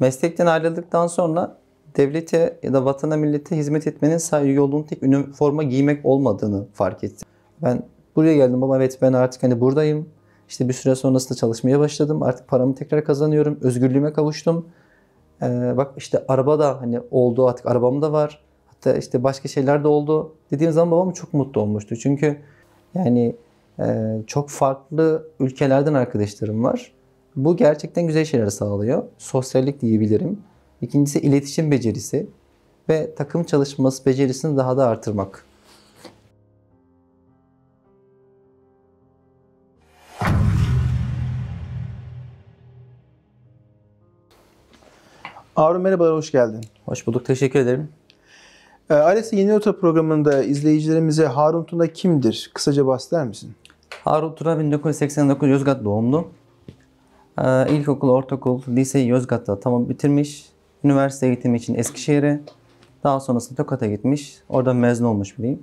Meslekten ayrıldıktan sonra devlete ya da vatana millete hizmet etmenin sadece yolunun tek üniforma giymek olmadığını fark ettim. Ben buraya geldim ama evet ben artık hani buradayım. İşte bir süre sonrasında çalışmaya başladım. Artık paramı tekrar kazanıyorum. Özgürlüğüme kavuştum. Bak işte araba da hani oldu, artık arabam da var. Hatta işte başka şeyler de oldu. Dediğim zaman babam çok mutlu olmuştu. Çünkü yani çok farklı ülkelerden arkadaşlarım var. Bu gerçekten güzel şeyler sağlıyor. Sosyallik diyebilirim. İkincisi iletişim becerisi ve takım çalışması becerisini daha da artırmak. Harun merhabalar, hoş geldin. Hoş bulduk, teşekkür ederim. ALES'e Yeni Rota programında izleyicilerimize Harun Tuna kimdir? Kısaca bahseder misin? Harun Tuna 1989 Yozgat doğumlu. İlkokul, ortaokul, liseyi Yozgat'ta tamam bitirmiş. Üniversite eğitimi için Eskişehir'e. Daha sonrasında Tokat'a gitmiş. Oradan mezun olmuş biriyim.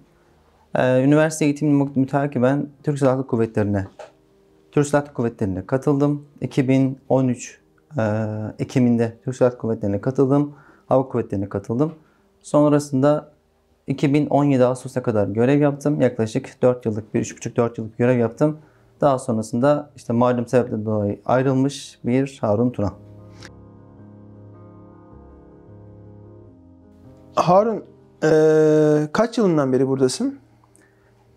Üniversite eğitimini mütakiben Türk Silahlı Kuvvetleri'ne katıldım. 2013 Ekim'inde Türk Silahlı Kuvvetleri'ne katıldım. Hava Kuvvetleri'ne katıldım. Sonrasında 2017 Ağustos'a kadar görev yaptım. Yaklaşık 4 yıllık, 3,5-4 yıllık görev yaptım. Daha sonrasında işte malum sebeplerden dolayı ayrılmış bir Harun Tuna. Harun, kaç yılından beri buradasın?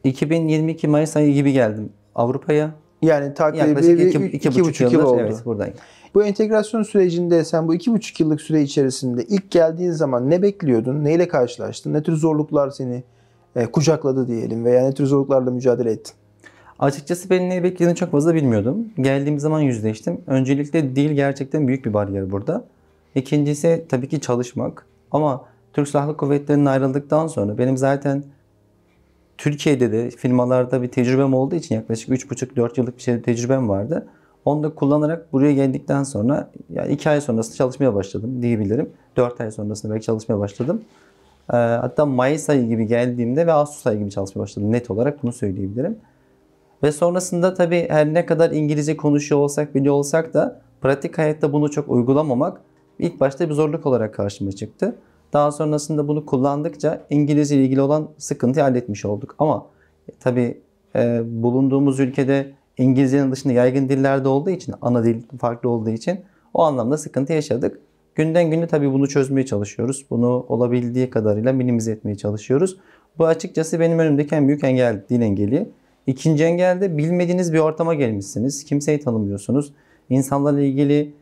2022 Mayıs ayı gibi geldim Avrupa'ya. Yani Yaklaşık takribi iki iki buçuk buçuk yıl yıldır oldu. evet buradayım. Bu entegrasyon sürecinde sen bu 2,5 yıllık süre içerisinde ilk geldiğin zaman ne bekliyordun? Neyle karşılaştın? Ne tür zorluklar seni kucakladı diyelim veya ne tür zorluklarla mücadele ettin? Açıkçası benim ne beklediğini çok fazla bilmiyordum. Geldiğim zaman yüzleştim. Öncelikle dil gerçekten büyük bir bariyer burada. İkincisi tabii ki çalışmak. Ama Türk Silahlı Kuvvetleri'nden ayrıldıktan sonra benim zaten Türkiye'de de firmalarda bir tecrübem olduğu için yaklaşık 3,5-4 yıllık bir tecrübem vardı. Onu da kullanarak buraya geldikten sonra yani 2 ay sonrasında çalışmaya başladım diyebilirim. 4 ay sonrasında belki çalışmaya başladım. Hatta Mayıs ayı gibi geldiğimde ve Ağustos ayı gibi çalışmaya başladım. Net olarak bunu söyleyebilirim. Ve sonrasında tabii her ne kadar İngilizce konuşuyor olsak, biliyor olsak da pratik hayatta bunu çok uygulamamak ilk başta bir zorluk olarak karşıma çıktı. Daha sonrasında bunu kullandıkça İngilizce ile ilgili olan sıkıntıyı halletmiş olduk. Ama tabii bulunduğumuz ülkede İngilizcenin dışında yaygın diller de olduğu için, ana dil farklı olduğu için o anlamda sıkıntı yaşadık. Günden güne tabii bunu çözmeye çalışıyoruz. Bunu olabildiği kadarıyla minimize etmeye çalışıyoruz. Bu açıkçası benim önümdeki en büyük engel, dil engeli. İkinci engel de bilmediğiniz bir ortama gelmişsiniz. Kimseyi tanımıyorsunuz. İnsanlarla ilgili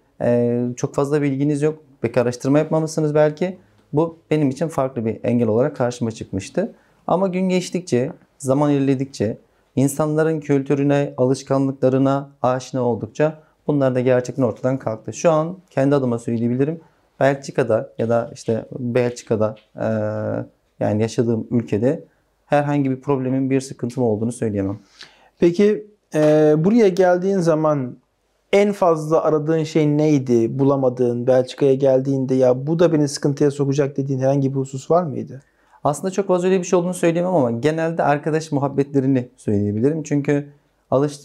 çok fazla bilginiz yok. Pek araştırma yapmamışsınız belki. Bu benim için farklı bir engel olarak karşıma çıkmıştı. Ama gün geçtikçe, zaman ilerledikçe, insanların kültürüne, alışkanlıklarına aşina oldukça bunlar da gerçekten ortadan kalktı. Şu an kendi adıma söyleyebilirim. Belçika'da ya da işte Belçika'da yani yaşadığım ülkede herhangi bir problemin, bir sıkıntım olduğunu söyleyemem. Peki buraya geldiğin zaman en fazla aradığın şey neydi? Bulamadığın, Belçika'ya geldiğinde ya bu da beni sıkıntıya sokacak dediğin herhangi bir husus var mıydı? Aslında çok fazla öyle bir şey olduğunu söyleyemem ama genelde arkadaş muhabbetlerini söyleyebilirim. Çünkü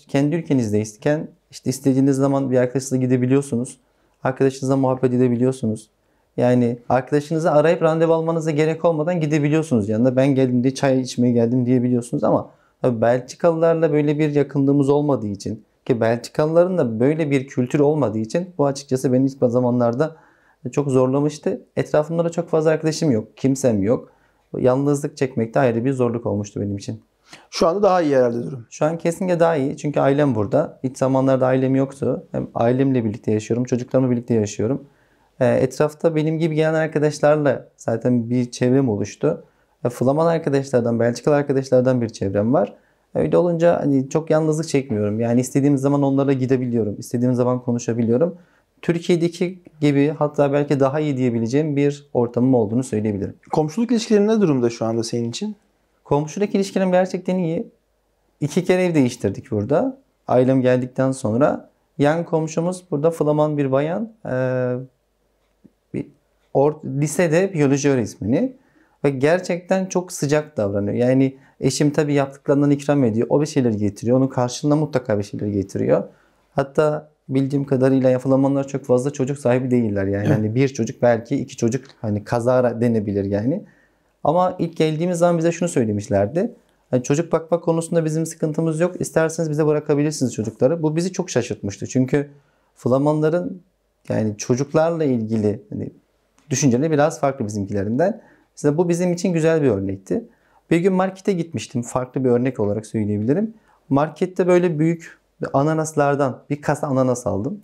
kendi ülkenizdeyken işte istediğiniz zaman bir arkadaşınızla gidebiliyorsunuz. Arkadaşınızla muhabbet edebiliyorsunuz. Yani arkadaşınızı arayıp randevu almanıza gerek olmadan gidebiliyorsunuz yanına. Ben geldim diye çay içmeye geldim diyebiliyorsunuz ama tabii Belçikalılarla böyle bir yakınlığımız olmadığı için ki Belçikalıların da böyle bir kültür olmadığı için bu açıkçası beni ilk zamanlarda çok zorlamıştı. Etrafımda da çok fazla arkadaşım yok, kimsem yok. Yalnızlık çekmekte ayrı bir zorluk olmuştu benim için. Şu anda daha iyi herhalde durum. Şu an kesinlikle daha iyi çünkü ailem burada. İlk zamanlarda ailem yoktu. Hem ailemle birlikte yaşıyorum, çocuklarımla birlikte yaşıyorum. Etrafta benim gibi gelen arkadaşlarla zaten bir çevrem oluştu. Flaman arkadaşlardan, Belçikalı arkadaşlardan bir çevrem var. Öyle olunca hani çok yalnızlık çekmiyorum. Yani istediğim zaman onlara gidebiliyorum. İstediğim zaman konuşabiliyorum. Türkiye'deki gibi hatta belki daha iyi diyebileceğim bir ortamım olduğunu söyleyebilirim. Komşuluk ilişkileri ne durumda şu anda senin için? Komşuluk ilişkilerim gerçekten iyi. 2 kere ev değiştirdik burada. Ailem geldikten sonra. Yan komşumuz burada Flaman bir bayan. Lisede biyoloji öğretmeni. Ve gerçekten çok sıcak davranıyor. Yani eşim tabii yaptıklarından ikram ediyor. O bir şeyler getiriyor. Onun karşılığında mutlaka bir şeyler getiriyor. Hatta bildiğim kadarıyla Flamanlar çok fazla çocuk sahibi değiller yani. Evet. Hani bir çocuk, belki iki çocuk, hani kazara denebilir yani. Ama ilk geldiğimiz zaman bize şunu söylemişlerdi. Hani çocuk bakma konusunda bizim sıkıntımız yok. İsterseniz bize bırakabilirsiniz çocukları. Bu bizi çok şaşırtmıştı. Çünkü Flamanların yani çocuklarla ilgili hani düşünceleri biraz farklı bizimkilerinden. İşte bu bizim için güzel bir örnekti. Bir gün markete gitmiştim. Farklı bir örnek olarak söyleyebilirim. Markette böyle büyük ananaslardan bir kasa ananas aldım.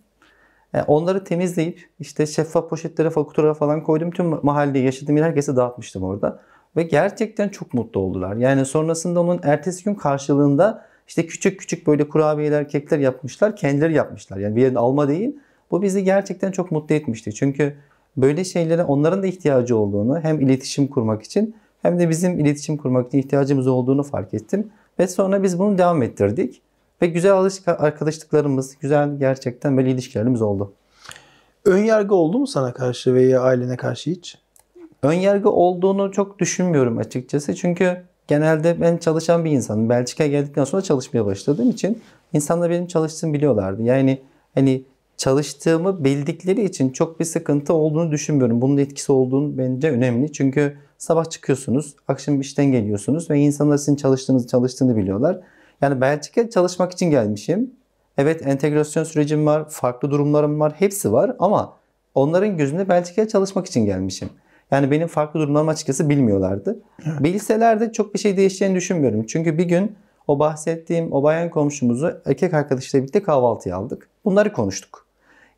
Onları temizleyip işte şeffaf poşetlere, fakuralara falan koydum. Tüm mahalleye, yaşadığım yer, herkese dağıtmıştım orada. Ve gerçekten çok mutlu oldular. Yani sonrasında onun ertesi gün karşılığında işte küçük küçük böyle kurabiyeler, kekler yapmışlar. Kendileri yapmışlar. Yani bir yerin alma değil. Bu bizi gerçekten çok mutlu etmişti. Çünkü böyle şeylere onların da ihtiyacı olduğunu, hem iletişim kurmak için hem de bizim iletişim kurmak için ihtiyacımız olduğunu fark ettim. Ve sonra biz bunu devam ettirdik. Ve güzel arkadaşlıklarımız, güzel gerçekten böyle ilişkilerimiz oldu. Önyargı oldu mu sana karşı veya ailene karşı hiç? Önyargı olduğunu çok düşünmüyorum açıkçası. Çünkü genelde ben çalışan bir insanım. Belçika'ya geldikten sonra çalışmaya başladığım için insanlar benim çalıştığımı biliyorlardı. Yani hani çalıştığımı bildikleri için çok bir sıkıntı olduğunu düşünmüyorum. Bunun etkisi olduğunu bence önemli. Çünkü sabah çıkıyorsunuz, akşam işten geliyorsunuz ve insanlar sizin çalıştığını biliyorlar. Yani Belçika'ya çalışmak için gelmişim. Evet, entegrasyon sürecim var, farklı durumlarım var, hepsi var ama onların gözünde Belçika'ya çalışmak için gelmişim. Yani benim farklı durumlarımı açıkçası bilmiyorlardı. Evet. Bilseler de çok bir şey değişeceğini düşünmüyorum. Çünkü bir gün o bahsettiğim o bayan komşumuzu erkek arkadaşıyla birlikte kahvaltıya aldık. Bunları konuştuk.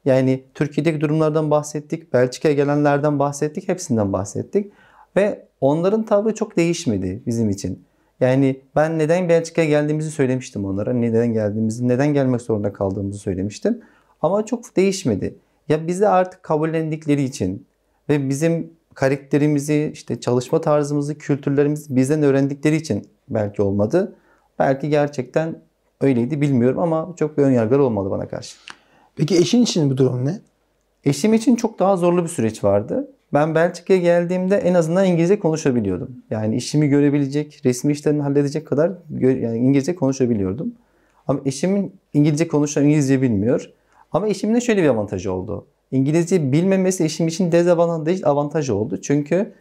Yani Türkiye'deki durumlardan bahsettik, Belçika'ya gelenlerden bahsettik, hepsinden bahsettik. Ve onların tavrı çok değişmedi bizim için. Yani ben neden Belçika'ya geldiğimizi söylemiştim onlara. Neden geldiğimizi, neden gelmek zorunda kaldığımızı söylemiştim. Ama çok değişmedi. Ya bizi artık kabullendikleri için ve bizim karakterimizi, işte çalışma tarzımızı, kültürlerimizi bizden öğrendikleri için belki olmadı. Belki gerçekten öyleydi, bilmiyorum ama çok bir önyargılar olmadı bana karşı. Peki eşin için bu durum ne? Eşim için çok daha zorlu bir süreç vardı. Ben Belçika'ya geldiğimde en azından İngilizce konuşabiliyordum. Yani işimi görebilecek, resmi işlerini halledecek kadar yani İngilizce konuşabiliyordum. Ama eşimin İngilizce bilmiyor. Ama eşimin de şöyle bir avantajı oldu. İngilizce bilmemesi eşim için dezavantaj, avantaj oldu. Çünkü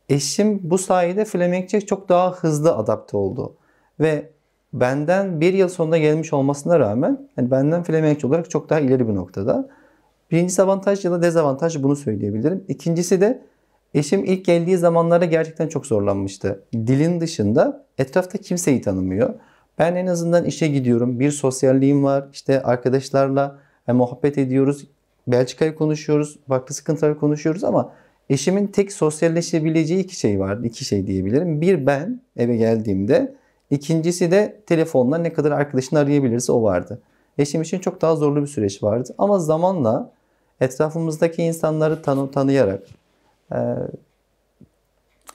eşim bu sayede Flemenkçe çok daha hızlı adapte oldu. Ve benden bir yıl sonunda gelmiş olmasına rağmen yani benden Flemenkçe olarak çok daha ileri bir noktada. Birincisi avantaj ya da dezavantaj, bunu söyleyebilirim. İkincisi de eşim ilk geldiği zamanlarda gerçekten çok zorlanmıştı. Dilin dışında etrafta kimseyi tanımıyor. Ben en azından işe gidiyorum. Bir sosyalliğim var. İşte arkadaşlarla muhabbet ediyoruz. Belçika'yı konuşuyoruz. Farklı sıkıntıları konuşuyoruz ama eşimin tek sosyalleşebileceği iki şey vardı. İki şey diyebilirim. Bir, ben eve geldiğimde. İkincisi de telefonla ne kadar arkadaşını arayabilirse o vardı. Eşim için çok daha zorlu bir süreç vardı. Ama zamanla etrafımızdaki insanları tanıyarak,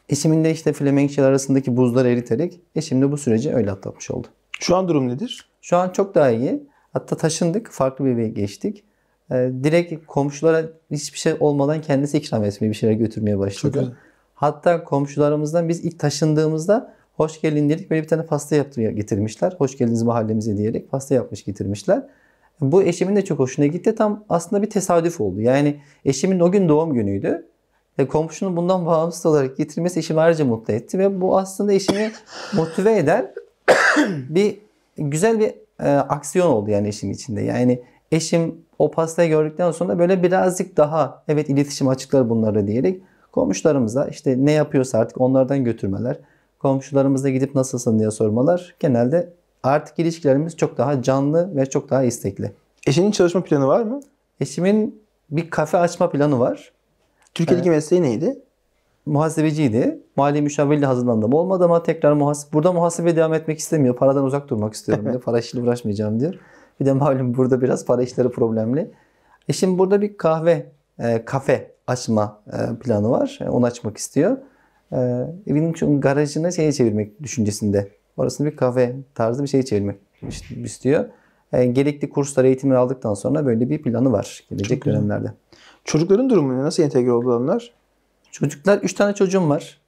eşimin de işte Flemenkçe arasındaki buzları eriterek eşim de bu süreci öyle atlatmış oldu. Şu an durum nedir? Şu an çok daha iyi. Hatta taşındık, farklı bir eve geçtik. Direkt komşulara hiçbir şey olmadan kendisi ikram etmeye, bir şeyler götürmeye Çok başladı. güzel. Hatta komşularımızdan biz ilk taşındığımızda hoş geldin dedik, böyle bir tane pasta getirmişler. Hoş geldiniz mahallemize diyerek pasta yapmış getirmişler. Bu eşimin de çok hoşuna gitti. Tam aslında bir tesadüf oldu. Yani eşimin o gün doğum günüydü. Komşunun bundan bağımsız olarak getirmesi eşimi ayrıca mutlu etti. Ve bu aslında eşimi motive eden bir güzel bir aksiyon oldu yani eşim içinde. Yani eşim o pastayı gördükten sonra böyle birazcık daha evet iletişim açıklar bunları diyerek komşularımıza işte ne yapıyorsa artık onlardan götürmeler. Komşularımıza gidip nasılsın diye sormalar. Genelde artık ilişkilerimiz çok daha canlı ve çok daha istekli. Eşinin çalışma planı var mı? Eşimin bir kafe açma planı var. Türkiye'deki mesleği neydi? Muhasebeciydi. Mali müşavirliği hazırlandım. Olmadı ama tekrar burada muhasebe devam etmek istemiyor. Paradan uzak durmak istiyorum diyor. Para işiyle uğraşmayacağım diyor. Bir de malum burada biraz para işleri problemli. Eşim burada bir kafe açma planı var. Onu açmak istiyor. Evinin şu garajını çevirmek düşüncesinde. Orasını bir kafe tarzı bir çevirmek istiyor. Gerekli kurslar, eğitimler aldıktan sonra böyle bir planı var gelecek dönemlerde. Çocukların durumu ne? Nasıl entegre oldular onlar? Çocuklar, 3 tane çocuğum var.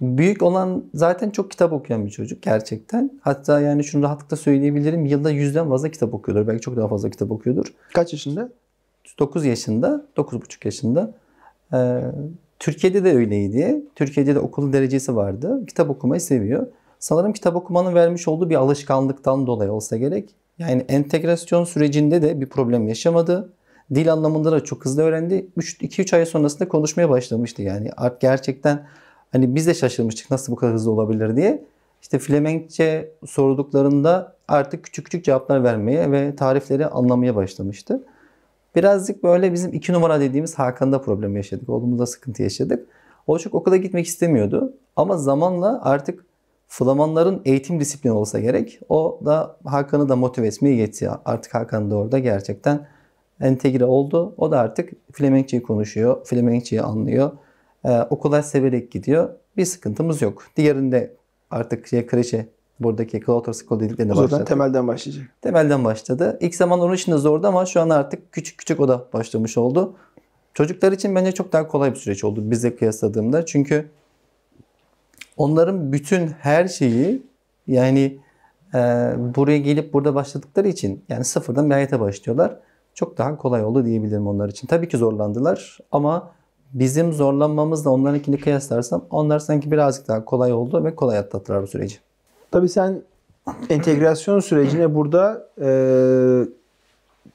Büyük olan zaten çok kitap okuyan bir çocuk gerçekten. Hatta yani şunu rahatlıkla söyleyebilirim. Yılda 100'den fazla kitap okuyordur. Belki çok daha fazla kitap okuyordur. Kaç yaşında? 9 yaşında, 9,5 yaşında. Türkiye'de de öyleydi. Türkiye'de de okul derecesi vardı. Kitap okumayı seviyor. Sanırım kitap okumanın vermiş olduğu bir alışkanlıktan dolayı olsa gerek. Yani entegrasyon sürecinde de bir problem yaşamadı. Dil anlamında da çok hızlı öğrendi. 2-3 ay sonrasında konuşmaya başlamıştı yani. Artık gerçekten hani biz de şaşırmıştık nasıl bu kadar hızlı olabilir diye. İşte Flemenkçe sorduklarında artık küçük küçük cevaplar vermeye ve tarifleri anlamaya başlamıştı. Birazcık böyle bizim 2 numara dediğimiz Hakan'da problem yaşadık. Oğlumuzda sıkıntı yaşadık. O çok okula gitmek istemiyordu. Ama zamanla artık Flamanların eğitim disiplini olsa gerek. O da Hakan'ı da motive etmeye yetti. Artık Hakan da orada gerçekten entegre oldu. O da artık Flemenkçeyi konuşuyor. Flemenkçeyi anlıyor. Okula severek gidiyor. Bir sıkıntımız yok. Diğerinde artık kreşe, buradaki Clotter School dediklerine Zaten başladı. temelden başlayacak. Temelden başladı. İlk zaman onun için de zordu ama şu an artık küçük küçük o da başlamış oldu. Çocuklar için bence çok daha kolay bir süreç oldu bize kıyasladığımda. Çünkü onların bütün her şeyi yani buraya gelip burada başladıkları için yani sıfırdan bir hayata başlıyorlar. Çok daha kolay oldu diyebilirim onlar için. Tabii ki zorlandılar ama bizim zorlanmamızla onlarınkini kıyaslarsam onlar sanki birazcık daha kolay oldu ve kolay atlattılar bu süreci. Tabii sen entegrasyon sürecine burada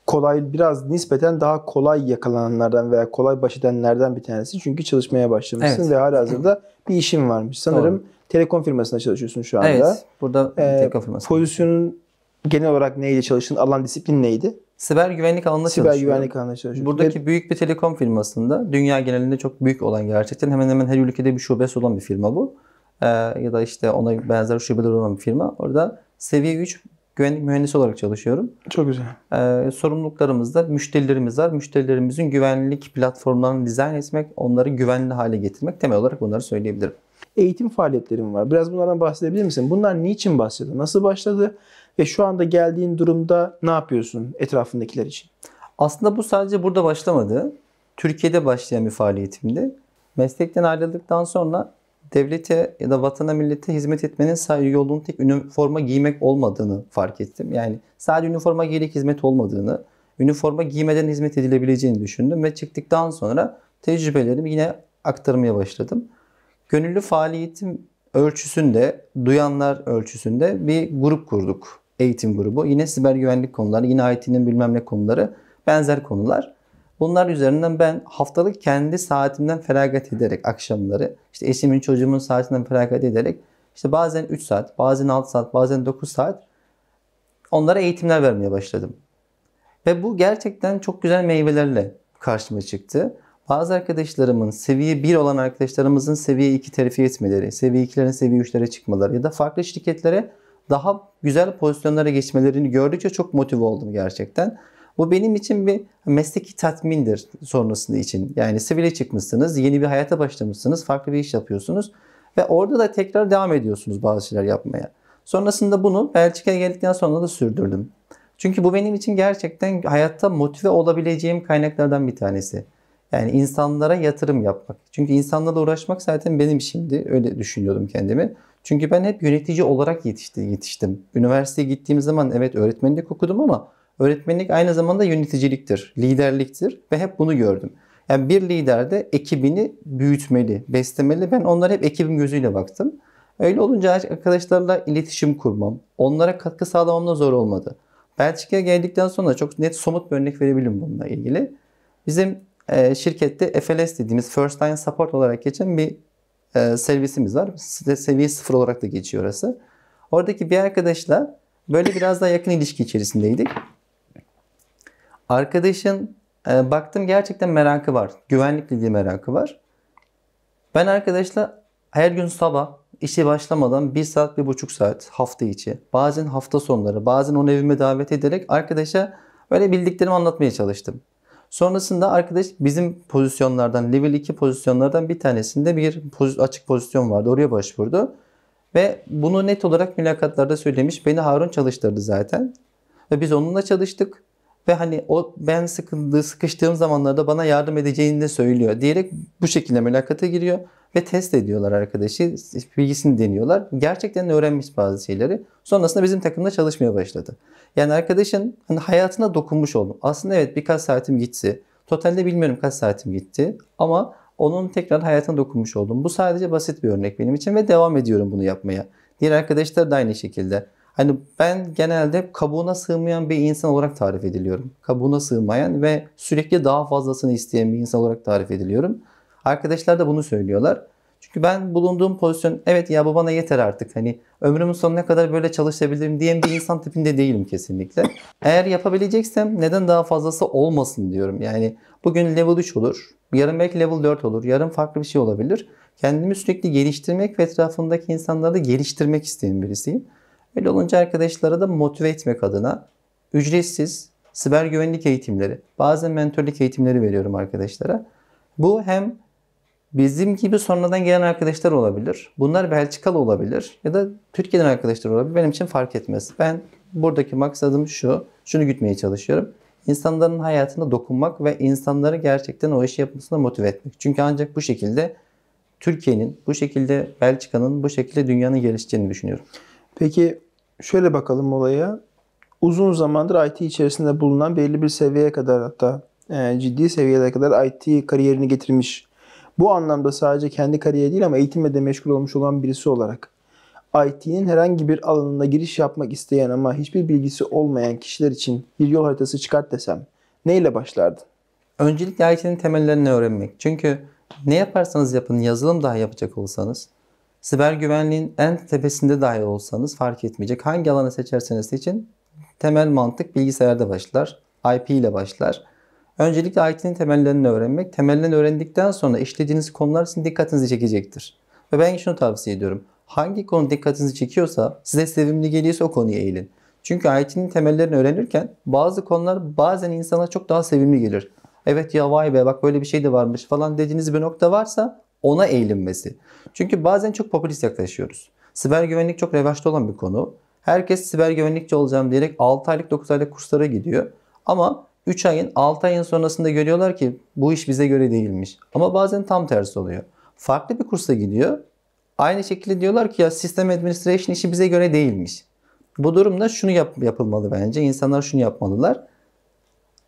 kolay, biraz nispeten daha kolay yakalananlardan veya kolay baş edenlerden bir tanesi. Çünkü çalışmaya başlamışsın Evet. ve halihazırda bir işin varmış. Sanırım telekom firmasında çalışıyorsun şu anda. Evet. Burada telekom firması. Pozisyonun genel olarak neydi, çalıştığın alan, disiplin neydi? Siber güvenlik alanında Siber çalışıyorum. güvenlik alanında çalışıyorsun. Buradaki büyük bir telekom firmasında dünya genelinde çok büyük olan gerçekten hemen hemen her ülkede bir şubesi olan bir firma bu. Ya da işte ona benzer şubeler olan bir firma. Orada seviye 3 güvenlik mühendisi olarak çalışıyorum. Çok güzel. Sorumluluklarımızda müşterilerimiz var. Müşterilerimizin güvenlik platformlarını dizayn etmek, onları güvenli hale getirmek. Temel olarak bunları söyleyebilirim. Eğitim faaliyetlerim var. Biraz bunlardan bahsedebilir misin? Bunlar niçin başladı? Nasıl başladı? Ve şu anda geldiğin durumda ne yapıyorsun etrafındakiler için? Aslında bu sadece burada başlamadı. Türkiye'de başlayan bir faaliyetimdi. Meslekten ayrıldıktan sonra devlete ya da vatana millete hizmet etmenin sadece yolunun tek üniforma giymek olmadığını fark ettim. Yani sadece üniforma giyerek hizmet olmadığını, üniforma giymeden hizmet edilebileceğini düşündüm ve çıktıktan sonra tecrübelerimi yine aktarmaya başladım. Gönüllü faaliyetim ölçüsünde, duyanlar ölçüsünde bir grup kurduk. Eğitim grubu. Yine siber güvenlik konuları, yine IT'nin bilmem ne konuları, benzer konular. Bunlar üzerinden ben haftalık kendi saatimden feragat ederek akşamları, işte eşimin çocuğumun saatinden feragat ederek işte bazen 3 saat, bazen 6 saat, bazen 9 saat onlara eğitimler vermeye başladım. Ve bu gerçekten çok güzel meyvelerle karşıma çıktı. Bazı arkadaşlarımın, seviye 1 olan arkadaşlarımızın seviye 2 terfi etmeleri, seviye 2'lerin seviye 3'lere çıkmaları ya da farklı şirketlere daha güzel pozisyonlara geçmelerini gördükçe çok motive oldum gerçekten. Bu benim için bir mesleki tatmindir sonrasında için. Yani sivile çıkmışsınız, yeni bir hayata başlamışsınız, farklı bir iş yapıyorsunuz ve orada da tekrar devam ediyorsunuz bazı şeyler yapmaya. Sonrasında bunu Belçika'ya geldikten sonra da sürdürdüm. Çünkü bu benim için gerçekten hayatta motive olabileceğim kaynaklardan bir tanesi. Yani insanlara yatırım yapmak. Çünkü insanlarla uğraşmak zaten benim işimdi. Öyle düşünüyordum kendimi. Çünkü ben hep yönetici olarak yetiştim. Üniversiteye gittiğim zaman evet öğretmenlik okudum ama öğretmenlik aynı zamanda yöneticiliktir, liderliktir ve hep bunu gördüm. Yani bir lider de ekibini büyütmeli, beslemeli. Ben onlara hep ekibim gözüyle baktım. Öyle olunca arkadaşlarla iletişim kurmam, onlara katkı sağlamam da zor olmadı. Belçika'ya geldikten sonra çok net somut bir örnek verebilirim bununla ilgili. Bizim şirkette FLS dediğimiz First Line Support olarak geçen bir servisimiz var. Seviye 0 olarak da geçiyor orası. Oradaki bir arkadaşla böyle biraz daha yakın ilişki içerisindeydik. Arkadaşın baktım gerçekten merakı var. Güvenlikle ilgili merakı var. Ben arkadaşla her gün sabah işe başlamadan 1 saat, 1,5 saat hafta içi, bazen hafta sonları, bazen onu evime davet ederek arkadaşa böyle bildiklerimi anlatmaya çalıştım. Sonrasında arkadaş bizim pozisyonlardan, level 2 pozisyonlardan bir tanesinde bir açık pozisyon vardı. Oraya başvurdu. Ve bunu net olarak mülakatlarda söylemiş. Beni Harun çalıştırdı zaten. Ve biz onunla çalıştık. Ve hani o ben sıkıştığım zamanlarda bana yardım edeceğini de söylüyor diyerek bu şekilde mülakata giriyor. ve test ediyorlar arkadaşı. Bilgisini deniyorlar. Gerçekten öğrenmiş bazı şeyleri. Sonrasında bizim takımda çalışmaya başladı. Yani arkadaşın hani hayatına dokunmuş oldum. Aslında evet birkaç saatim gitti. Totalde bilmiyorum kaç saatim gitti. Ama onun tekrar hayatına dokunmuş oldum. Bu sadece basit bir örnek benim için ve devam ediyorum bunu yapmaya. Diğer arkadaşlar da aynı şekilde. Hani ben genelde kabuğuna sığmayan bir insan olarak tarif ediliyorum. Kabuğuna sığmayan ve sürekli daha fazlasını isteyen bir insan olarak tarif ediliyorum. Arkadaşlar da bunu söylüyorlar. Çünkü ben bulunduğum pozisyon evet ya bu bana yeter artık. Hani ömrümün sonuna kadar böyle çalışabilirim diyen bir insan tipinde değilim kesinlikle. Eğer yapabileceksem neden daha fazlası olmasın diyorum. Yani bugün level 3 olur. Yarın belki level 4 olur. Yarın farklı bir şey olabilir. Kendimi sürekli geliştirmek ve etrafımdaki insanları da geliştirmek isteyen birisiyim. Öyle olunca arkadaşlara da motive etmek adına ücretsiz siber güvenlik eğitimleri, bazen mentörlük eğitimleri veriyorum arkadaşlara. Bu hem bizim gibi sonradan gelen arkadaşlar olabilir. Bunlar Belçikalı olabilir ya da Türkiye'den arkadaşlar olabilir. Benim için fark etmez. Ben buradaki maksadım şu, şunu gütmeye çalışıyorum. İnsanların hayatına dokunmak ve insanları gerçekten o işi yapmasına motive etmek. Çünkü ancak bu şekilde Türkiye'nin, bu şekilde Belçika'nın, bu şekilde dünyanın gelişeceğini düşünüyorum. Peki şöyle bakalım olaya. Uzun zamandır IT içerisinde bulunan belli bir seviyeye kadar, hatta ciddi seviyelere kadar IT kariyerini getirmiş. Bu anlamda sadece kendi kariyeri değil ama eğitimle de meşgul olmuş olan birisi olarak IT'nin herhangi bir alanına giriş yapmak isteyen ama hiçbir bilgisi olmayan kişiler için bir yol haritası çıkart desem neyle başlardın? Öncelikle IT'nin temellerini öğrenmek. Çünkü ne yaparsanız yapın, yazılım dahi yapacak olsanız, siber güvenliğin en tepesinde dahi olsanız fark etmeyecek. Hangi alanı seçerseniz seçin, temel mantık bilgisayarda başlar, IP ile başlar. Öncelikle IT'nin temellerini öğrenmek. Temellerini öğrendikten sonra işlediğiniz konular sizin dikkatinizi çekecektir. Ve ben şunu tavsiye ediyorum. Hangi konu dikkatinizi çekiyorsa, size sevimli geliyorsa o konuya eğilin. Çünkü IT'nin temellerini öğrenirken bazı konular bazen insana çok daha sevimli gelir. Evet ya vay be bak böyle bir şey de varmış falan dediğiniz bir nokta varsa ona eğilinmesi. Çünkü bazen çok popülist yaklaşıyoruz. Siber güvenlik çok revaçta olan bir konu. Herkes siber güvenlikçi olacağım diyerek 6 aylık 9 aylık kurslara gidiyor. Ama 3 ayın 6 ayın sonrasında görüyorlar ki bu iş bize göre değilmiş. Ama bazen tam tersi oluyor. Farklı bir kursa gidiyor. Aynı şekilde diyorlar ki ya System Administration işi bize göre değilmiş. Bu durumda şunu yapılmalı bence. İnsanlar şunu yapmalılar.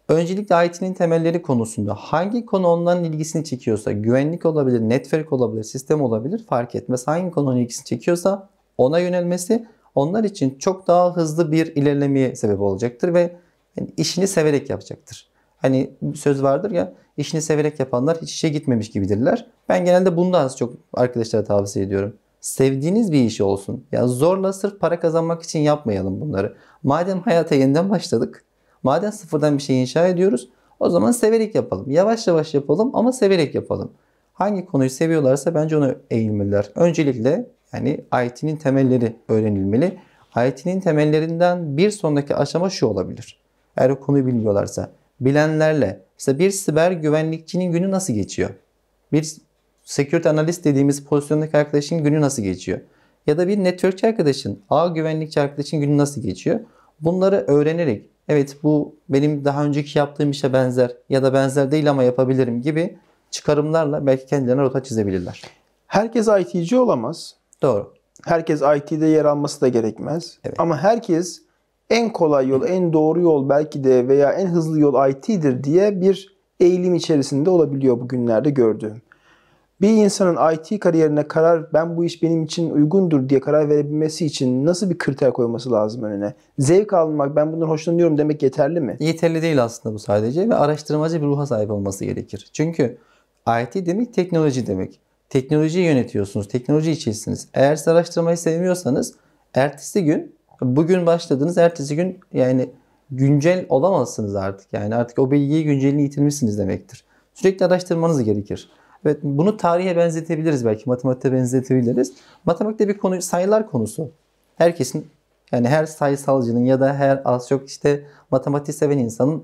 Öncelikle IT'nin temelleri konusunda hangi konu onların ilgisini çekiyorsa, güvenlik olabilir, network olabilir, sistem olabilir fark etmez. Hangi konu onun ilgisini çekiyorsa ona yönelmesi onlar için çok daha hızlı bir ilerlemeye sebep olacaktır ve yani işini severek yapacaktır. Hani bir söz vardır ya, işini severek yapanlar hiç işe gitmemiş gibidirler. Ben genelde bunu da az çok arkadaşlara tavsiye ediyorum. Sevdiğiniz bir iş olsun. Ya zorla sırf para kazanmak için yapmayalım bunları. Madem hayata yeniden başladık, madem sıfırdan bir şey inşa ediyoruz, o zaman severek yapalım. Yavaş yavaş yapalım ama severek yapalım. Hangi konuyu seviyorlarsa bence ona eğilmeliler. Öncelikle yani IT'nin temelleri öğrenilmeli. IT'nin temellerinden bir sonraki aşama şu olabilir. Eğer o konuyu bilmiyorlarsa bilenlerle mesela bir siber güvenlikçinin günü nasıl geçiyor? Bir security analist dediğimiz pozisyondaki arkadaşın günü nasıl geçiyor? Ya da bir networkçi arkadaşın, ağ güvenlikçi arkadaşın günü nasıl geçiyor? Bunları öğrenerek evet bu benim daha önceki yaptığım işe benzer ya da benzer değil ama yapabilirim gibi çıkarımlarla belki kendilerine rota çizebilirler. Herkes IT'ci olamaz. Doğru. Herkes IT'de yer alması da gerekmez. Evet. Ama herkes en kolay yol, en doğru yol belki de veya en hızlı yol IT'dir diye bir eğilim içerisinde olabiliyor bugünlerde gördüğüm. Bir insanın IT kariyerine ben bu iş benim için uygundur diye karar verebilmesi için nasıl bir kriter koyması lazım önüne? Zevk almak, ben bundan hoşlanıyorum demek yeterli mi? Yeterli değil aslında bu sadece ve araştırmacı bir ruha sahip olması gerekir. Çünkü IT demek teknoloji demek. Teknolojiyi yönetiyorsunuz, teknoloji içindesiniz. Eğer siz araştırmayı sevmiyorsanız ertesi gün, bugün başladınız, ertesi gün yani güncel olamazsınız artık. Yani artık o bilgiyi güncelliğini yitirmişsiniz demektir. Sürekli araştırmanız gerekir. Evet, bunu tarihe benzetebiliriz belki, matematiğe benzetebiliriz. Matematikte bir konu, sayılar konusu. Herkesin yani her sayısalcının ya da her az çok işte matematik seven insanın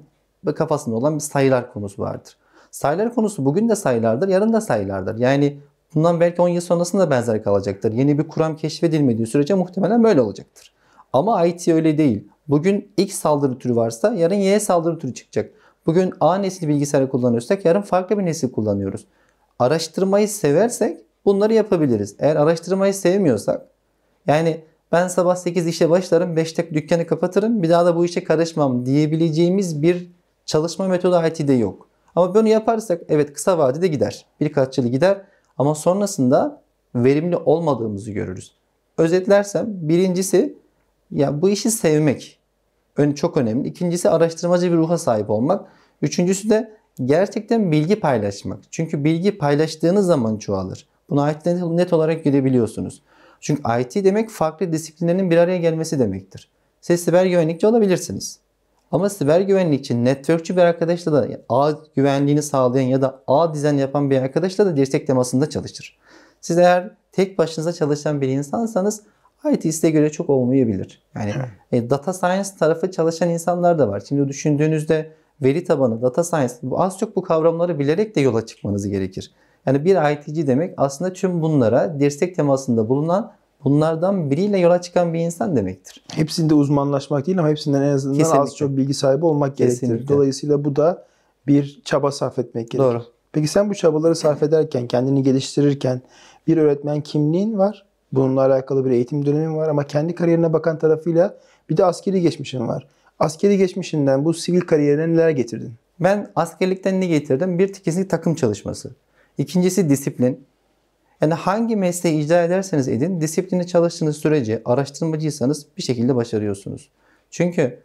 kafasında olan bir sayılar konusu vardır. Sayılar konusu bugün de sayılardır, yarın da sayılardır. Yani bundan belki 10 yıl sonrasında da benzer kalacaktır. Yeni bir kuram keşfedilmediği sürece muhtemelen böyle olacaktır. Ama IT öyle değil. Bugün X saldırı türü varsa yarın Y saldırı türü çıkacak. Bugün A nesil bilgisayarı kullanıyorsak yarın farklı bir nesil kullanıyoruz. Araştırmayı seversek bunları yapabiliriz. Eğer araştırmayı sevmiyorsak, yani ben sabah 8 işe başlarım, 5'te dükkanı kapatırım, bir daha da bu işe karışmam diyebileceğimiz bir çalışma metodu IT'de yok. Ama bunu yaparsak evet kısa vadede gider. Birkaç yıl gider ama sonrasında verimli olmadığımızı görürüz. Özetlersem birincisi ya bu işi sevmek çok önemli. İkincisi araştırmacı bir ruha sahip olmak. Üçüncüsü de gerçekten bilgi paylaşmak. Çünkü bilgi paylaştığınız zaman çoğalır. Bunu IT'de net olarak görebiliyorsunuz. Çünkü IT demek farklı disiplinlerin bir araya gelmesi demektir. Siz siber güvenlikçi olabilirsiniz. Ama siber güvenlikçi, networkçü bir arkadaşla da ağ güvenliğini sağlayan ya da ağ dizayn yapan bir arkadaşla da dirsek temasında çalışır. Siz eğer tek başınıza çalışan bir insansanız IT size göre çok olmayabilir. Yani data science tarafı çalışan insanlar da var. Şimdi düşündüğünüzde veri tabanı, data science az çok bu kavramları bilerek de yola çıkmanız gerekir. Yani bir IT'ci demek aslında tüm bunlara dirsek temasında bulunan bunlardan biriyle yola çıkan bir insan demektir. Hepsinde uzmanlaşmak değil ama hepsinden en azından Kesinlikle. az çok bilgi sahibi olmak gerektirir. Dolayısıyla bu da bir çaba sarf etmek gerekir. Doğru. Peki sen bu çabaları sarf ederken, kendini geliştirirken bir öğretmen kimliğin var. Bununla alakalı bir eğitim dönemin var ama kendi kariyerine bakan tarafıyla bir de askeri geçmişin var. Askeri geçmişinden bu sivil kariyerine neler getirdin? Ben askerlikten ne getirdim? Bir kesinlikle takım çalışması. İkincisi disiplin. Yani hangi mesleği icra ederseniz edin, disiplinli çalıştığınız sürece araştırmacıysanız bir şekilde başarıyorsunuz. Çünkü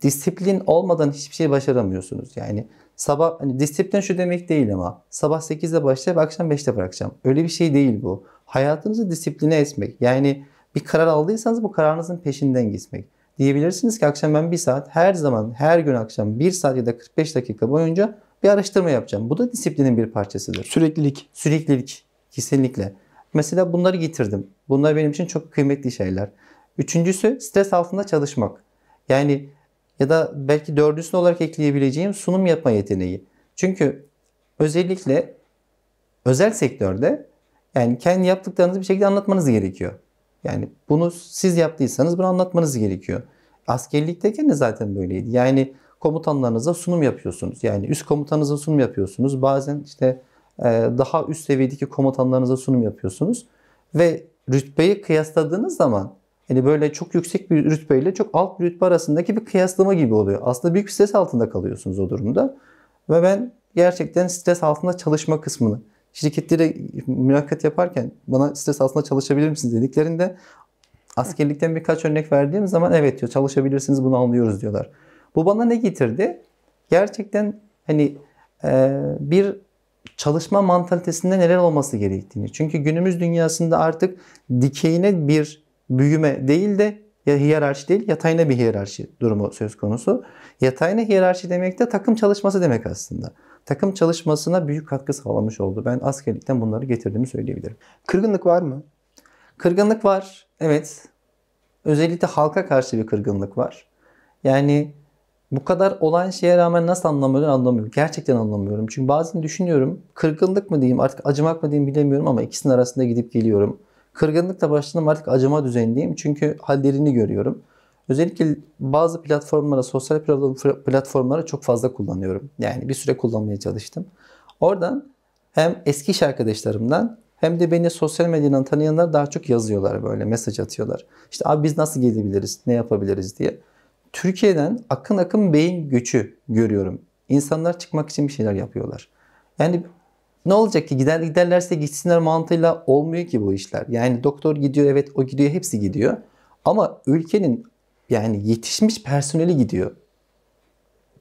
disiplin olmadan hiçbir şey başaramıyorsunuz. Yani sabah hani disiplin şu demek değil ama sabah 8'de başlayıp akşam 5'te bırakacağım. Öyle bir şey değil bu. Hayatınızı disipline etmek. Yani bir karar aldıysanız bu kararınızın peşinden gitmek. Diyebilirsiniz ki akşam ben bir saat her zaman her gün akşam 1 saat ya da 45 dakika boyunca bir araştırma yapacağım. Bu da disiplinin bir parçasıdır. Süreklilik. Süreklilik. Kesinlikle. Mesela bunları getirdim. Bunlar benim için çok kıymetli şeyler. Üçüncüsü stres altında çalışmak. Yani ya da belki dördüncüsü olarak ekleyebileceğim sunum yapma yeteneği. Çünkü özellikle özel sektörde yani kendi yaptıklarınızı bir şekilde anlatmanız gerekiyor. Yani bunu siz yaptıysanız bunu anlatmanız gerekiyor. Askerlikteyken de zaten böyleydi. Yani komutanlarınıza sunum yapıyorsunuz. Yani üst komutanınıza sunum yapıyorsunuz. Bazen işte daha üst seviyedeki komutanlarınıza sunum yapıyorsunuz. Ve rütbeyi kıyasladığınız zaman hani böyle çok yüksek bir rütbeyle çok alt bir rütbe arasındaki bir kıyaslama gibi oluyor. Aslında büyük bir stres altında kalıyorsunuz o durumda. Ve ben gerçekten stres altında çalışma kısmını şirketlere mülakat yaparken bana stres altında çalışabilir misiniz dediklerinde askerlikten birkaç örnek verdiğim zaman evet diyor çalışabilirsiniz bunu anlıyoruz diyorlar. Bu bana ne getirdi? Gerçekten hani bir çalışma mantalitesinde neler olması gerektiğini. Çünkü günümüz dünyasında artık dikeyine bir büyüme değil de ya hiyerarşi değil yatayına bir hiyerarşi durumu söz konusu. Yatayına hiyerarşi demek de takım çalışması demek aslında. Takım çalışmasına büyük katkı sağlamış oldu. Ben askerlikten bunları getirdiğimi söyleyebilirim. Kırgınlık var mı? Kırgınlık var. Evet. Özellikle halka karşı bir kırgınlık var. Yani bu kadar olan şeye rağmen nasıl anlamıyorum. Gerçekten anlamıyorum. Çünkü bazen düşünüyorum kırgınlık mı diyeyim artık acımak mı diyeyim bilemiyorum ama ikisinin arasında gidip geliyorum. Kırgınlıkla başladım artık acıma düzeyindeyim. Çünkü hallerini görüyorum. Özellikle bazı platformlara, sosyal platformlara çok fazla kullanıyorum. Yani bir süre kullanmaya çalıştım. Oradan hem eski iş arkadaşlarımdan hem de beni sosyal medyadan tanıyanlar daha çok yazıyorlar böyle mesaj atıyorlar. İşte abi biz nasıl gidebiliriz, ne yapabiliriz diye. Türkiye'den akın akın beyin göçü görüyorum. İnsanlar çıkmak için bir şeyler yapıyorlar. Yani ne olacak ki giderlerse gitsinler mantığıyla olmuyor ki bu işler. Yani doktor gidiyor evet o gidiyor hepsi gidiyor. Ama ülkenin yani yetişmiş personeli gidiyor.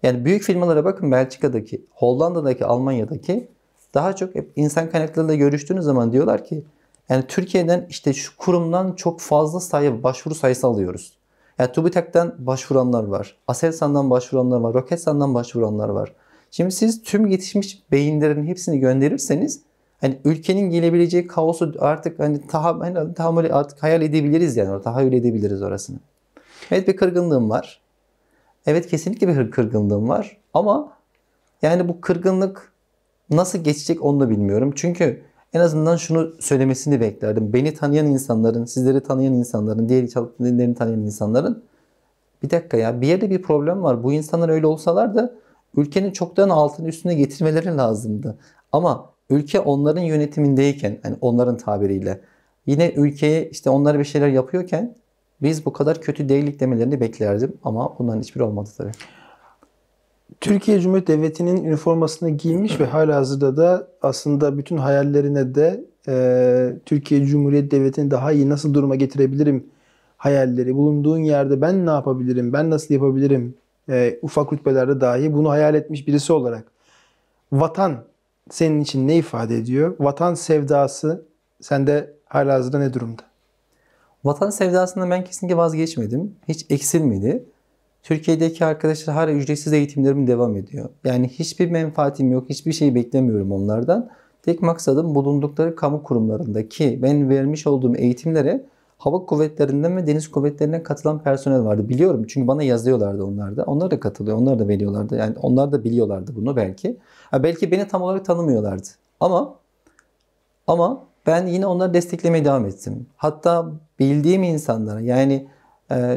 Yani büyük firmalara bakın Belçika'daki, Hollanda'daki, Almanya'daki daha çok hep insan kaynaklarıyla görüştüğünüz zaman diyorlar ki yani Türkiye'den işte şu kurumdan çok fazla başvuru sayısı alıyoruz. Yani TÜBİTAK'tan başvuranlar var. Aselsan'dan başvuranlar var. Roketsan'dan başvuranlar var. Şimdi siz tüm yetişmiş beyinlerin hepsini gönderirseniz hani ülkenin gelebileceği kaosu artık hani tahammül artık hayal edebiliriz yani. Tahayyül edebiliriz orasını. Evet bir kırgınlığım var. Evet kesinlikle bir kırgınlığım var. Ama yani bu kırgınlık nasıl geçecek onu da bilmiyorum. Çünkü en azından şunu söylemesini beklerdim. Beni tanıyan insanların, sizleri tanıyan insanların, diğer çalışanlarını tanıyan insanların bir dakika ya bir yerde bir problem var. Bu insanlar öyle olsalar da ülkenin çoktan altını üstüne getirmeleri lazımdı. Ama ülke onların yönetimindeyken, hani onların tabiriyle, yine ülkeye işte onlara bir şeyler yapıyorken biz bu kadar kötü değillik demelerini beklerdim ama bunların hiçbiri olmadı tabii. Türkiye Cumhuriyeti Devleti'nin üniformasını giymiş ve halihazırda da aslında bütün hayallerine de Türkiye Cumhuriyeti Devleti'ni daha iyi nasıl duruma getirebilirim hayalleri. Bulunduğun yerde ben ne yapabilirim, ben nasıl yapabilirim, ufak rütbelerde dahi bunu hayal etmiş birisi olarak. Vatan senin için ne ifade ediyor? Vatan sevdası sende halihazırda ne durumda? Vatan sevdasından ben kesinlikle vazgeçmedim. Hiç eksilmedi. Türkiye'deki arkadaşlar hala ücretsiz eğitimlerim devam ediyor. Yani hiçbir menfaatim yok, hiçbir şey beklemiyorum onlardan. Tek maksadım bulundukları kamu kurumlarındaki ben vermiş olduğum eğitimlere hava kuvvetlerinden ve deniz kuvvetlerinden katılan personel vardı. Biliyorum çünkü bana yazıyorlardı onlar da. Onlar da katılıyor, onlar da veriyorlardı. Yani onlar da biliyorlardı bunu belki. Ha, belki beni tam olarak tanımıyorlardı. Ama ben yine onları desteklemeye devam ettim. Hatta bildiğim insanlara yani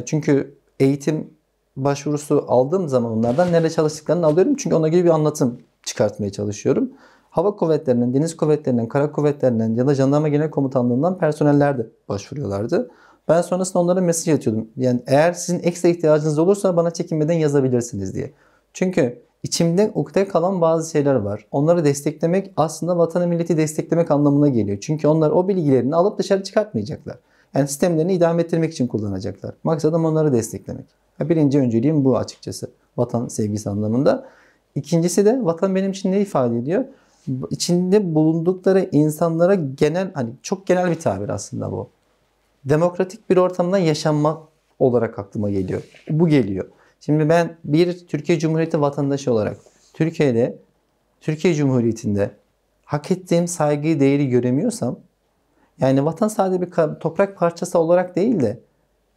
çünkü eğitim başvurusu aldığım zaman onlardan nerede çalıştıklarını alıyorum. Çünkü ona göre bir anlatım çıkartmaya çalışıyorum. Hava kuvvetlerinden, deniz kuvvetlerinden, kara kuvvetlerinden ya da jandarma genel komutanlığından personeller de başvuruyorlardı. Ben sonrasında onlara mesaj atıyordum. Yani eğer sizin ekstra ihtiyacınız olursa bana çekinmeden yazabilirsiniz diye. Çünkü içimde ukde kalan bazı şeyler var. Onları desteklemek aslında vatanı milleti desteklemek anlamına geliyor. Çünkü onlar o bilgilerini alıp dışarı çıkartmayacaklar. Yani sistemlerini idame ettirmek için kullanacaklar. Maksadım onları desteklemek. Birinci önceliğim bu açıkçası. Vatan sevgisi anlamında. İkincisi de vatan benim için ne ifade ediyor? İçinde bulundukları insanlara genel, hani çok genel bir tabir aslında bu. Demokratik bir ortamda yaşanmak olarak aklıma geliyor. Bu geliyor. Şimdi ben bir Türkiye Cumhuriyeti vatandaşı olarak Türkiye'de, Türkiye Cumhuriyeti'nde hak ettiğim saygıyı, değeri göremiyorsam, yani vatan sadece bir toprak parçası olarak değil de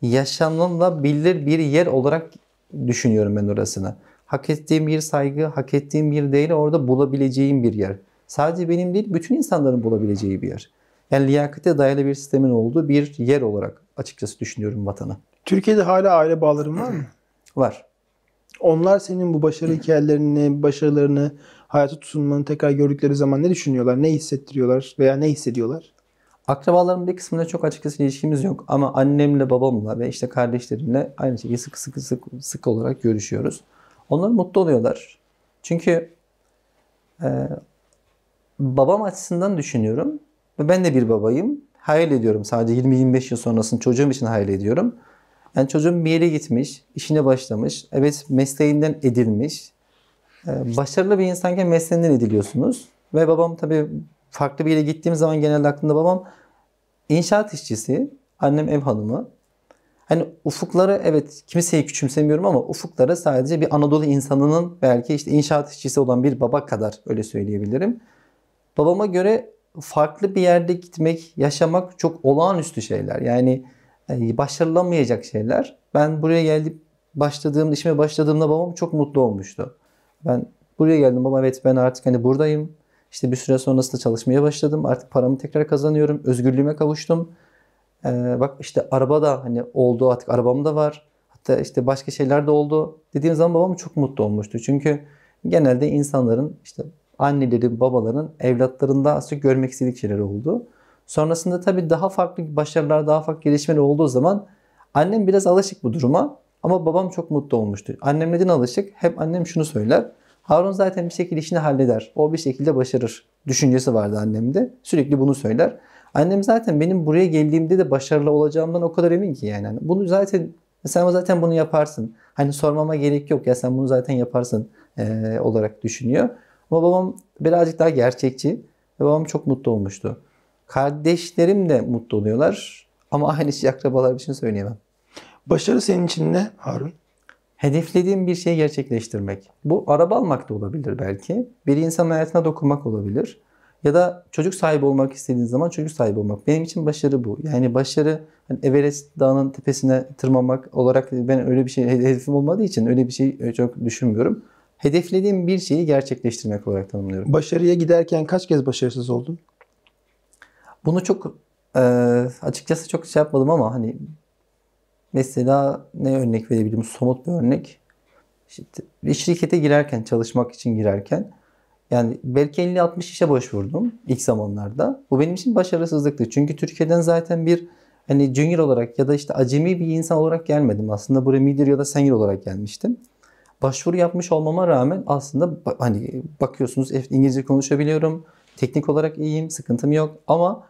yaşanılabilir bir yer olarak düşünüyorum ben orasını. Hak ettiğim bir saygı, hak ettiğim bir değeri orada bulabileceğim bir yer. Sadece benim değil, bütün insanların bulabileceği bir yer. Yani liyakate dayalı bir sistemin olduğu bir yer olarak açıkçası düşünüyorum vatanı. Türkiye'de hala aile bağların var mı? Var. Onlar senin bu başarı hikayelerini, başarılarını, hayata tutunmanı tekrar gördükleri zaman ne düşünüyorlar, ne hissettiriyorlar veya ne hissediyorlar? Akrabalarımın bir kısmında çok açıkçası ilişkimiz yok. Ama annemle, babamla ve işte kardeşlerimle aynı şekilde sık olarak görüşüyoruz. Onlar mutlu oluyorlar. Çünkü e, babam açısından düşünüyorum. Ve ben de bir babayım. Hayal ediyorum. Sadece 20-25 yıl sonrasını çocuğum için hayal ediyorum. Yani çocuğum bir yere gitmiş, işine başlamış. Evet, mesleğinden edilmiş. Başarılı bir insanken mesleğinden ediliyorsunuz. Ve babam tabii farklı bir yere gittiğim zaman genelde aklımda babam inşaat işçisi, annem ev hanımı. Hani ufukları evet kimseyi küçümsemiyorum ama ufukları sadece bir Anadolu insanının belki işte inşaat işçisi olan bir baba kadar öyle söyleyebilirim. Babama göre farklı bir yerde gitmek, yaşamak çok olağanüstü şeyler. Yani başarılamayacak şeyler. Ben buraya gelip işime başladığımda babam çok mutlu olmuştu. Ben buraya geldim baba evet ben artık hani buradayım. İşte bir süre sonrasında çalışmaya başladım. Artık paramı tekrar kazanıyorum. Özgürlüğüme kavuştum. Bak işte araba da hani oldu artık arabam da var. Hatta işte başka şeyler de oldu. Dediğim zaman babam çok mutlu olmuştu. Çünkü genelde insanların işte annelerin, babaların evlatlarında az çok görmek istedikleri şeyler oldu. Sonrasında tabii daha farklı başarılar, daha farklı gelişmeler olduğu zaman annem biraz alışık bu duruma ama babam çok mutlu olmuştu. Annem neden alışık? Hep annem şunu söyler. Harun zaten bir şekilde işini halleder. O bir şekilde başarır. Düşüncesi vardı annemde. Sürekli bunu söyler. Annem zaten benim buraya geldiğimde de başarılı olacağımdan o kadar emin ki yani. Bunu zaten sen zaten bunu yaparsın. Hani sormama gerek yok ya sen bunu zaten yaparsın olarak düşünüyor. Ama babam birazcık daha gerçekçi ve babam çok mutlu olmuştu. Kardeşlerim de mutlu oluyorlar ama aynı şey akrabalar için söyleyemem. Başarı senin için ne Harun? Hedeflediğim bir şeyi gerçekleştirmek. Bu araba almak da olabilir belki. Bir insanın hayatına dokunmak olabilir. Ya da çocuk sahibi olmak istediğin zaman çocuk sahibi olmak. Benim için başarı bu. Yani başarı hani Everest Dağı'nın tepesine tırmanmak olarak ben öyle bir şey hedefim olmadığı için öyle bir şey çok düşünmüyorum. Hedeflediğim bir şeyi gerçekleştirmek olarak tanımlıyorum. Başarıya giderken kaç kez başarısız oldun? Bunu çok açıkçası çok şey yapmadım ama hani mesela ne örnek verebilirim? Somut bir örnek. İşte bir şirkete girerken, çalışmak için girerken Yani belki 50-60 işe başvurdum ilk zamanlarda. Bu benim için başarısızlıktı. Çünkü Türkiye'den zaten bir hani junior olarak ya da işte acemi bir insan olarak gelmedim. Aslında buraya medior ya da senior olarak gelmiştim. Başvuru yapmış olmama rağmen aslında hani bakıyorsunuz İngilizce konuşabiliyorum. Teknik olarak iyiyim, sıkıntım yok ama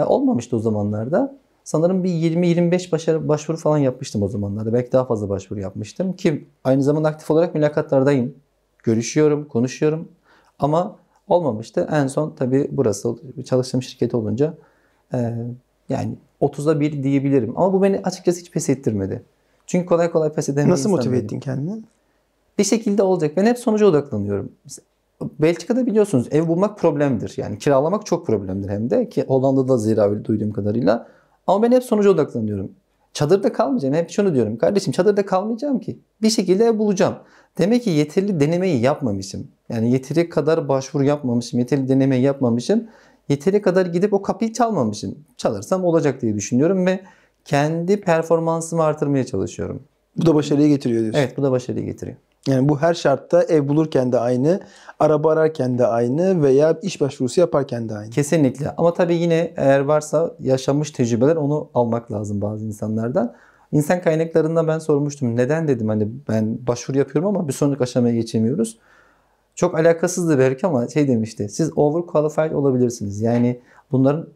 olmamıştı o zamanlarda. Sanırım bir 20-25 başvuru falan yapmıştım o zamanlarda. Belki daha fazla başvuru yapmıştım ki aynı zamanda aktif olarak mülakatlardayım. Görüşüyorum, konuşuyorum ama olmamıştı. En son tabii burası çalıştığım şirket olunca e, yani 30'a 1 diyebilirim. Ama bu beni açıkçası hiç pes ettirmedi. Çünkü kolay kolay pes eden bir Nasıl insan motive değilim. ettin kendini? Bir şekilde olacak. Ben hep sonuca odaklanıyorum. Belçika'da biliyorsunuz ev bulmak problemdir. Yani kiralamak çok problemdir hem de. Ki Hollanda'da da zira öyle duyduğum kadarıyla. Ama ben hep sonuca odaklanıyorum. Çadırda kalmayacağım. Hep şunu diyorum. Kardeşim çadırda kalmayacağım ki. Bir şekilde ev bulacağım. Demek ki yeterli denemeyi yapmamışım. Yani yeteri kadar başvuru yapmamışım. Yeterli denemeyi yapmamışım. Yeteri kadar gidip o kapıyı çalmamışım. Çalırsam olacak diye düşünüyorum ve kendi performansımı artırmaya çalışıyorum. Bu da başarıya getiriyor diyorsun. Evet, bu da başarıyı getiriyor. Yani bu her şartta ev bulurken de aynı, araba ararken de aynı veya iş başvurusu yaparken de aynı. Kesinlikle. Ama tabii yine eğer varsa yaşanmış tecrübeler onu almak lazım bazı insanlardan. İnsan kaynaklarında ben sormuştum. Neden dedim hani ben başvuru yapıyorum ama bir sonraki aşamaya geçemiyoruz. Çok alakasızdı belki ama şey demişti. Siz overqualified olabilirsiniz. Yani bunların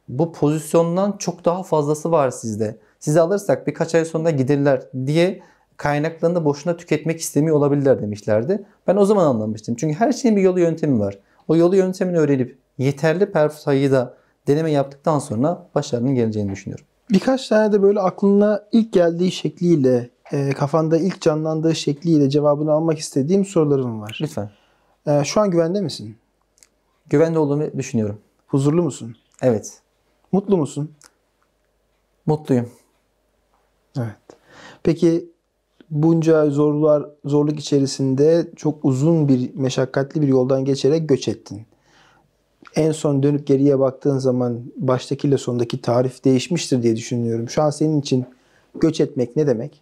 bu pozisyondan çok daha fazlası var sizde. Sizi alırsak birkaç ay sonra giderler diye kaynaklarını da boşuna tüketmek istemiyor olabilirler demişlerdi. Ben o zaman anlamıştım. Çünkü her şeyin bir yolu yöntemi var. O yolu yöntemini öğrenip yeterli sayıda deneme yaptıktan sonra başarının geleceğini düşünüyorum. Birkaç tane de böyle aklına ilk geldiği şekliyle, kafanda ilk canlandığı şekliyle cevabını almak istediğim sorularım var. Lütfen. Şu an güvende misin? Güvende olduğumu düşünüyorum. Huzurlu musun? Evet. Mutlu musun? Mutluyum. Evet. Peki bunca zorluk içerisinde çok uzun bir, meşakkatli bir yoldan geçerek göç ettin. En son dönüp geriye baktığın zaman baştakiyle sondaki tarif değişmiştir diye düşünüyorum. Şu an senin için göç etmek ne demek?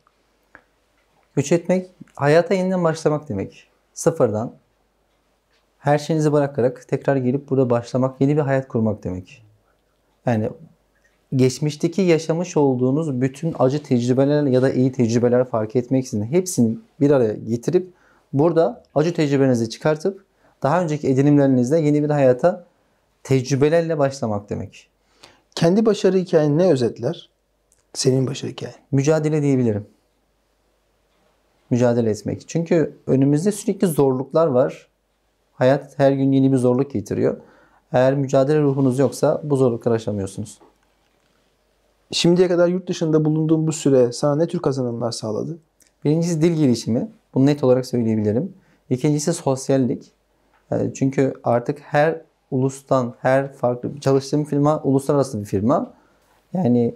Göç etmek, hayata yeniden başlamak demek. Sıfırdan. Her şeyinizi bırakarak tekrar gelip burada başlamak, yeni bir hayat kurmak demek. Yani geçmişteki yaşamış olduğunuz bütün acı tecrübeler ya da iyi tecrübeler fark etmeksizin hepsini bir araya getirip burada acı tecrübenizi çıkartıp daha önceki edinimlerinizle yeni bir hayata tecrübelerle başlamak demek. Kendi başarı hikayeni ne özetler? Senin başarı hikayen. Mücadele diyebilirim. Mücadele etmek. Çünkü önümüzde sürekli zorluklar var. Hayat her gün yeni bir zorluk getiriyor. Eğer mücadele ruhunuz yoksa bu zorlukları aşamıyorsunuz. Şimdiye kadar yurt dışında bulunduğun bu süre sana ne tür kazanımlar sağladı? Birincisi dil gelişimi. Bunu net olarak söyleyebilirim. İkincisi sosyallik. Çünkü artık her ulustan, her farklı çalıştığım firma uluslararası bir firma. Yani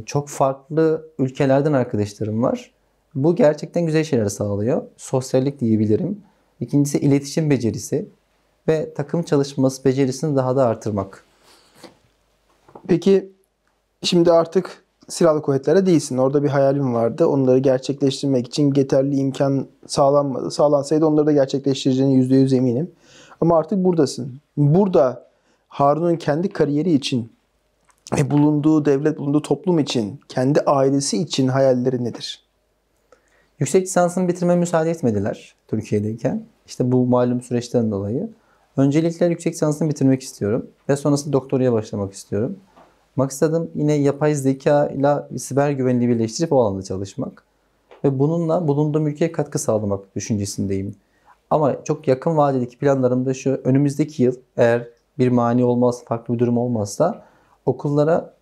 çok farklı ülkelerden arkadaşlarım var. Bu gerçekten güzel şeyler sağlıyor. Sosyallik diyebilirim. İkincisi iletişim becerisi ve takım çalışması becerisini daha da artırmak. Peki şimdi artık silahlı kuvvetlere değilsin. Orada bir hayalin vardı. Onları gerçekleştirmek için yeterli imkan sağlanmadı. Sağlansaydı onları da gerçekleştireceğine %100 eminim. Ama artık buradasın. Burada Harun'un kendi kariyeri için ve bulunduğu devlet, bulunduğu toplum için, kendi ailesi için hayalleri nedir? Yüksek lisansımı bitirmeme müsaade etmediler Türkiye'deyken. İşte bu malum süreçten dolayı. Öncelikle yüksek lisansımı bitirmek istiyorum. Ve sonrasında doktoraya başlamak istiyorum. Maksadım yine yapay zeka ile siber güvenliği birleştirip o alanda çalışmak. Ve bununla bulunduğum ülkeye katkı sağlamak düşüncesindeyim. Ama çok yakın vadedeki planlarım da şu. Önümüzdeki yıl eğer bir mani olmaz, farklı bir durum olmazsa okullara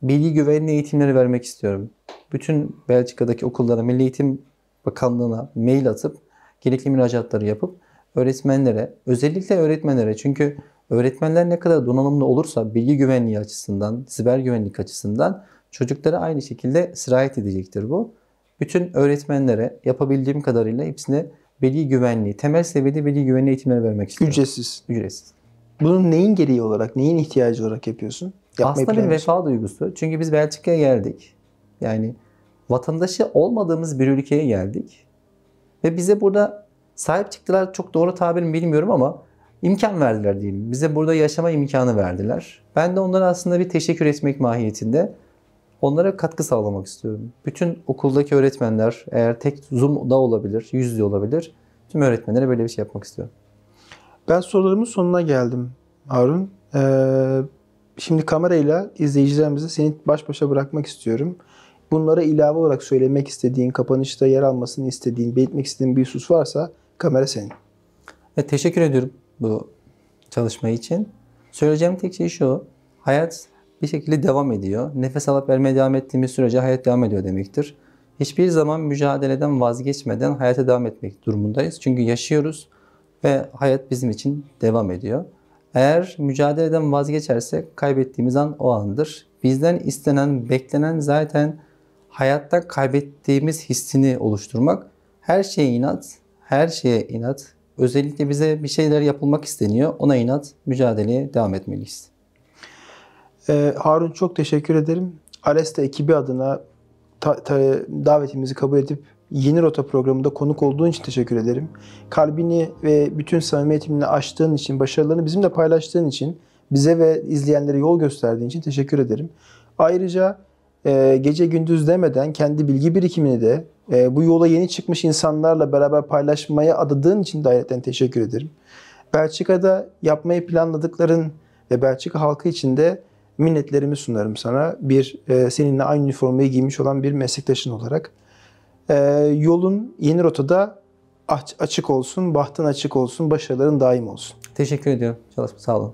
bilgi güvenliği eğitimleri vermek istiyorum. Bütün Belçika'daki okullara, Milli Eğitim Bakanlığı'na mail atıp gerekli müracaatları yapıp öğretmenlere, özellikle öğretmenlere, çünkü öğretmenler ne kadar donanımlı olursa bilgi güvenliği açısından, siber güvenlik açısından çocuklara aynı şekilde sirayet edecektir bu. Bütün öğretmenlere yapabildiğim kadarıyla hepsine bilgi güvenliği, temel seviyede bilgi güvenliği eğitimleri vermek istiyorum. Ücretsiz. Ücretsiz. Bunun neyin gereği olarak, neyin ihtiyacı olarak yapıyorsun? Yapmayı Aslında bir planlıyorsun. vefa duygusu. Çünkü biz Belçika'ya geldik. Yani vatandaşı olmadığımız bir ülkeye geldik. Ve bize burada sahip çıktılar, çok doğru tabir mi bilmiyorum ama imkan verdiler diyelim. Bize burada yaşama imkanı verdiler. Ben de onlara aslında bir teşekkür etmek mahiyetinde onlara katkı sağlamak istiyorum. Bütün okuldaki öğretmenler, eğer tek Zoom'da olabilir, yüz yüze olabilir, tüm öğretmenlere böyle bir şey yapmak istiyorum. Ben sorularımın sonuna geldim Harun. Şimdi kamerayla izleyicilerimizi seni baş başa bırakmak istiyorum. Bunlara ilave olarak söylemek istediğin, kapanışta yer almasını istediğin, belirtmek istediğin bir husus varsa kamera senin. Teşekkür ediyorum bu çalışma için. Söyleyeceğim tek şey şu: hayat bir şekilde devam ediyor. Nefes alıp vermeye devam ettiğimiz sürece hayat devam ediyor demektir. Hiçbir zaman mücadeleden vazgeçmeden hayata devam etmek durumundayız. Çünkü yaşıyoruz ve hayat bizim için devam ediyor. Eğer mücadeleden vazgeçersek kaybettiğimiz an o andır. Bizden istenen, beklenen zaten hayatta kaybettiğimiz hissini oluşturmak. Her şeye inat, her şeye inat. Özellikle bize bir şeyler yapılmak isteniyor. Ona inat, mücadeleye devam etmeliyiz. Harun, çok teşekkür ederim. Alesta ekibi adına davetimizi kabul edip Yeni Rota programında konuk olduğun için teşekkür ederim. Kalbini ve bütün samimiyetinle açtığın için, başarılarını bizimle paylaştığın için, bize ve izleyenlere yol gösterdiğin için teşekkür ederim. Ayrıca gece gündüz demeden kendi bilgi birikimini de bu yola yeni çıkmış insanlarla beraber paylaşmaya adadığın için de ayrıca teşekkür ederim. Belçika'da yapmayı planladıkların ve Belçika halkı için de minnetlerimi sunarım sana. Seninle aynı üniformayı giymiş olan bir meslektaşın olarak. Yolun Yeni Rota'da açık olsun, bahtın açık olsun, başarıların daim olsun. Teşekkür ediyorum. Sağ olun.